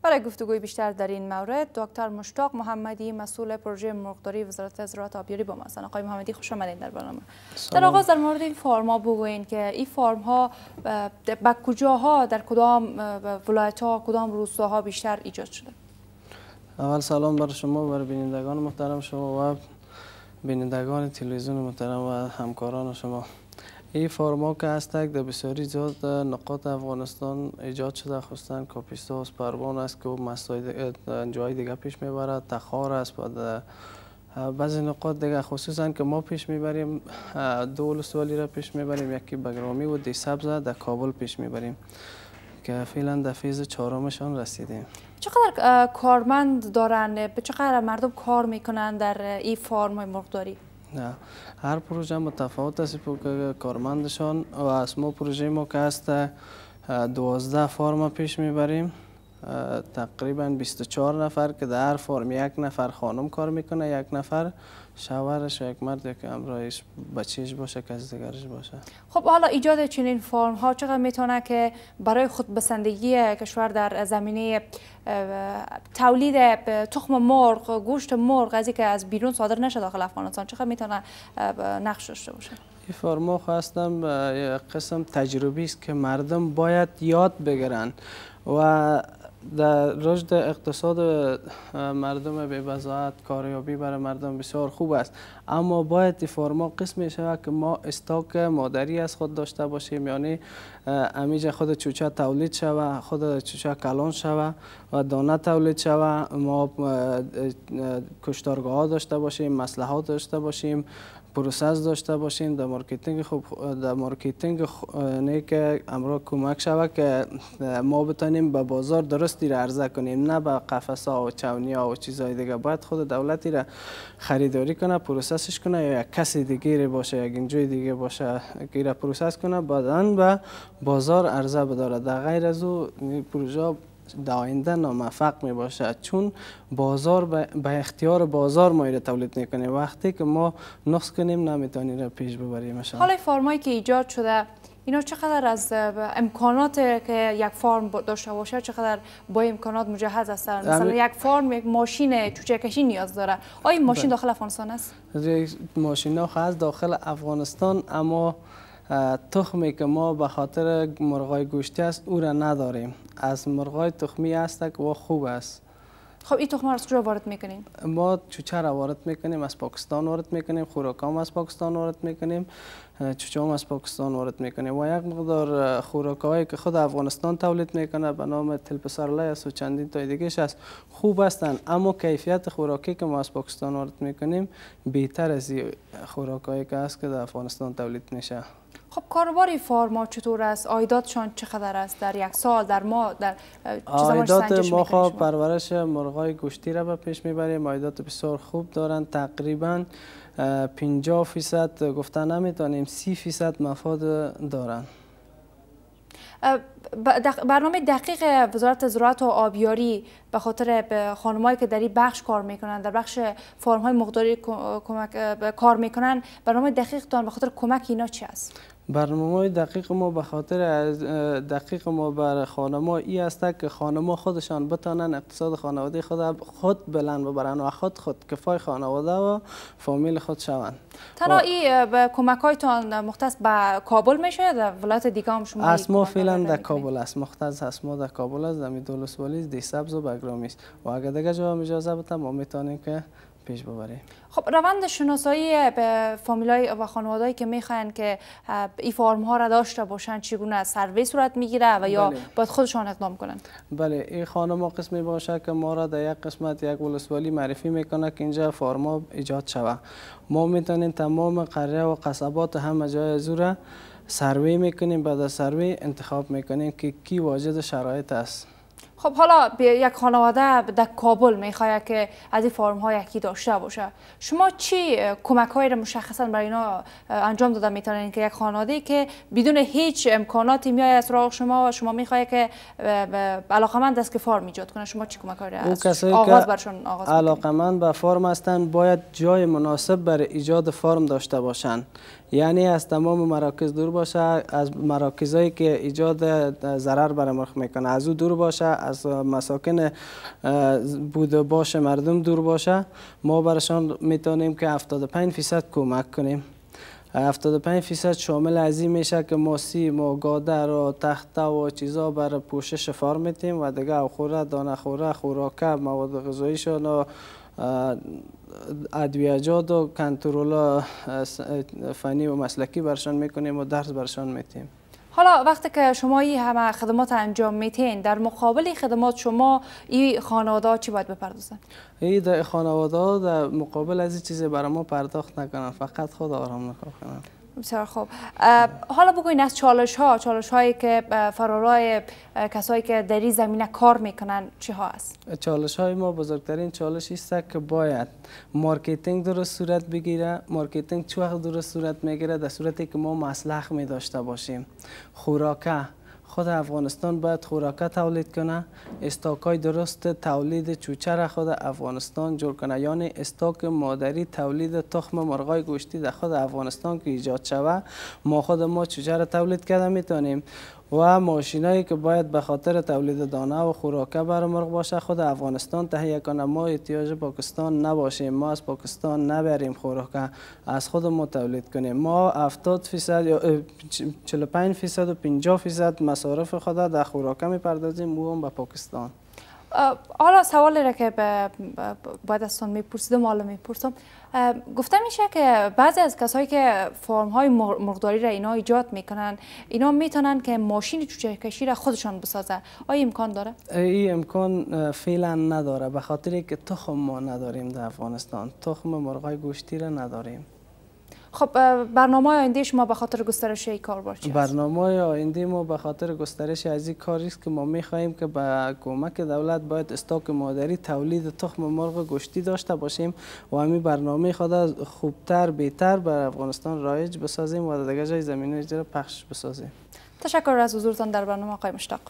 برای گفتگوی بیشتر در این مورد دکتر مشتاق محمدی مسئول پروژه مرغداری وزارت زراعت و آبیاری با ما هستند. آقای محمدی خوش آمدید در برنامه. در آغاز در مورد این فرم ها بگوین که این فرم ها به کجاها در کدام ولایت ها کدام روستاها بیشتر ایجاد شده؟ اول سلام بر شما و بر بینندگان محترم شما و بینندگان تلویزیون محترم و همکاران شما. این فرما که هستند در بسیاری زیاد نقاط افغانستان ایجاد شده، خصوصا کاپیستا است، پروان است که مسائل جای دیگه پیش میبرد، تخار است و بعضی نقاط دیگه خصوصا که ما پیش میبریم دو ولسوالی را پیش میبریم، یکی بگرامی و دی سبز در کابل پیش میبریم که فعلا در فیز چهارمشان رسیدیم. چقدر کارمند دارن؟ به چقدر مردم کار میکنن در این فرم مرغداری؟ نه، هر پروژه متفاوت است که کارمندشان و از ما پروژه ما که هست 12 فرم پیش میبریم، تقریبا 24 نفر که در هر فرم یک نفر خانم کار میکنه، یک نفر شوهرش و یک مرد که همراهش بچهش باشه که از دیگرش باشه. خب حالا ایجاد چنین فرم ها چقدر میتونه که برای خودبسندگی کشور در زمینه تولید تخم مرغ، گوشت مرغ از که از بیرون صادر نشه داخل افغانستان چقدر میتونه نقش داشته باشه؟ این فرما خواستم یک قسم تجربی است که مردم باید یاد بگیرن و در رشد اقتصاد مردم به وضاحت کاریابی برای مردم بسیار خوب است، اما باید این فرما قسمی شود که ما استاک مادری از خود داشته باشیم، یعنی امیج خود چوچه تولید شود، خود چوچه کلان شود و دانه تولید شود، ما کشتارگاه ها داشته باشیم، مصلحات داشته باشیم، پروسس داشته باشیم، در مارکتینگ خوب، در مارکتینگ نه که امروز کمک شود که ما بتانیم به بازار درستی را عرضه کنیم، نه به قفس ها و چونی ها و چیزهای دیگه. باید خود دولتی را خریداری کنه، پروسسش کنه یا یک کسی دیگه باشه، یک اینجای دیگه باشه که را پروسس کنه، بعداً به بازار عرضه بداره. در غیر از او پروژه در آینده ناموفق می باشد، چون بازار به اختیار بازار ما را تولید میکنیم. وقتی که ما نقص کنیم نمیتونیم را پیش ببریم. حالا فرمایی که ایجاد شده اینا چقدر از امکانات که یک فرم داشته باشه چقدر با امکانات مجهز هستند؟ مثلا یک فرم یک ماشین چوچه کشی نیاز داره. آیا ماشین داخل افغانستان است؟ ماشین ها هست داخل افغانستان، اما تخمی که ما به خاطر مرغای گوشتی است او را نداریم. از مرغای تخمی است که و خوب است. خب این تخم را از کجا وارد میکنیم؟ ما چوچه را وارد میکنیم، از پاکستان وارد میکنیم، خوراکام از پاکستان وارد میکنیم، چوچه هم از پاکستان وارد میکنیم و یک مقدار خوراکایی که خود افغانستان تولید میکنه به نام تلپسرلی است و چندین تا دیگه‌اش است، خوب هستند، اما کیفیت خوراکی که ما از پاکستان وارد میکنیم بهتر از خوراکایی که است که در افغانستان تولید میشه. خب کاروبار فرما چطور است؟ عایداتشان چقدر است در یک سال، در ماه، در عایدات ما خب پرورش مرغای گوشتی را به پیش میبریم، عایدات بسیار خوب دارند، تقریبا 50% گفته نمیتونیم 30% مفاد دارند. برنامه دقیق وزارت زراعت و آبیاری به خاطر خانمایی که در این بخش کار میکنن، در بخش فرم های مرغداری کار میکنن، برنامه دقیق تان به خاطر کمک اینا چی است؟ برنامه دقیق ما به خاطر دقیق ما بر خانم‌ها ای است که خانم‌ها خودشان بتانن اقتصاد خانواده خود بلند ببرن و خود کفای خانواده و فامیل خود شوند. تنها این کمک‌هایتان مختص به کابل میشه؟ در ولایت دیگه هم شما؟ اسما فعلا در کابل است، مختص اسما در کابل است، در دولسوالی، دی سبز و بگرامی است و اگر دیگه جا هم اجازه بده ما میتونیم که پیش ببریم. خب روند شناسایی به فامیلای و خانوادهایی که میخواین که این فرم ها را داشته باشن چگونه سروی صورت میگیره و یا باید خودشان اقدام کنن؟ بله، این خانم ها قسمی باشه که ما را در یک قسمت یک ولسوالی معرفی میکنه که اینجا فرم ها ایجاد شود. ما میتونیم تمام قریه و قصبات همه جای از را سروی میکنیم، بعد از سروی انتخاب میکنیم که کی واجد شرایط است. خب حالا یک خانواده در کابل میخواد که از این فرم ها یکی داشته باشه، شما چی کمک هایی را مشخصا برای اینا انجام داده میتونین که یک خانواده که بدون هیچ امکاناتی میاد سراغ شما و شما میخواد که علاقمند است که فرم ایجاد کنه، شما چی کمک هایی را آغاز برشون علاقمند به فرم هستند باید جای مناسب برای ایجاد فرم داشته باشند، یعنی از تمام مراکز دور باشه، از مراکزایی که ایجاد ضرر بر مرغ میکنه از او دور باشه، از مساکن بود و باش مردم دور باشه. ما برشان میتونیم که 75% کمک کنیم. 75% شامل از این میشه که ما سیم و گادر و تخته و چیزا برای پوشش فارم میتیم و دیگه خوره، دانه خوره، خوراکه، مواد غذاییشون و ادویجات و کنترل فنی و مسلکی برشان میکنیم و درس برشان میتیم. حالا وقتی که شما این همه خدمات انجام میتین، در مقابل خدمات شما این خانواده ها چی باید بپردازن؟ این خانواده ها در مقابل از این چیزی برای ما پرداخت نکنن، فقط خود آرام نگاه کنن. بسیار خوب. حالا بگوین از چالش هایی که فرارای کسایی که در این زمینه کار میکنن چی ها است؟ چالش های ما بزرگترین چالش است که باید مارکتینگ درست صورت بگیره. مارکتینگ چه وقت درست صورت میگیره؟ در صورتی که ما مصلح می داشته باشیم. خوراکه، خود افغانستان باید خوراکه تولید کنه، استاکای درست تولید چوچه را خود افغانستان جور کنه، یعنی استاک مادری تولید تخم مرغای گوشتی در خود افغانستان که ایجاد شوه، ما خود ما چوچه را تولید کرده میتونیم و ماشینایی که باید به خاطر تولید دانه و خوراکه برای مرغ باشه خود افغانستان تهیه کنه. ما احتیاج پاکستان نباشیم، ما از پاکستان نبریم خوراکه، از خود ما تولید کنیم. ما 70% یا 45% و 50% مصارف خود در خوراکه میپردازیم و هم به پاکستان. حالا سوالی را که باید از تون میپرسیدم حالا میپرسم. گفته میشه که بعضی از کسایی که فرم های مرغداری را اینا ایجاد میکنن، اینا میتونن که ماشین چوچه کشی را خودشان بسازه. آیا امکان داره؟ این امکان فعلا نداره، به خاطر که تخم ما نداریم در افغانستان، تخم مرغای گوشتی را نداریم. خب برنامه آینده شما به خاطر گسترش این کار چی است؟ برنامه آینده ما به خاطر گسترش از این کاری است که ما می‌خواهیم که با کمک دولت باید استاک مادری تولید تخم مرغ گوشتی داشته باشیم و همین برنامه خود خوبتر بهتر بر افغانستان رایج بسازیم و در دیگه جای زمینه اجرا پخش بسازیم. تشکر از حضورتان در برنامه آقای مشتاق.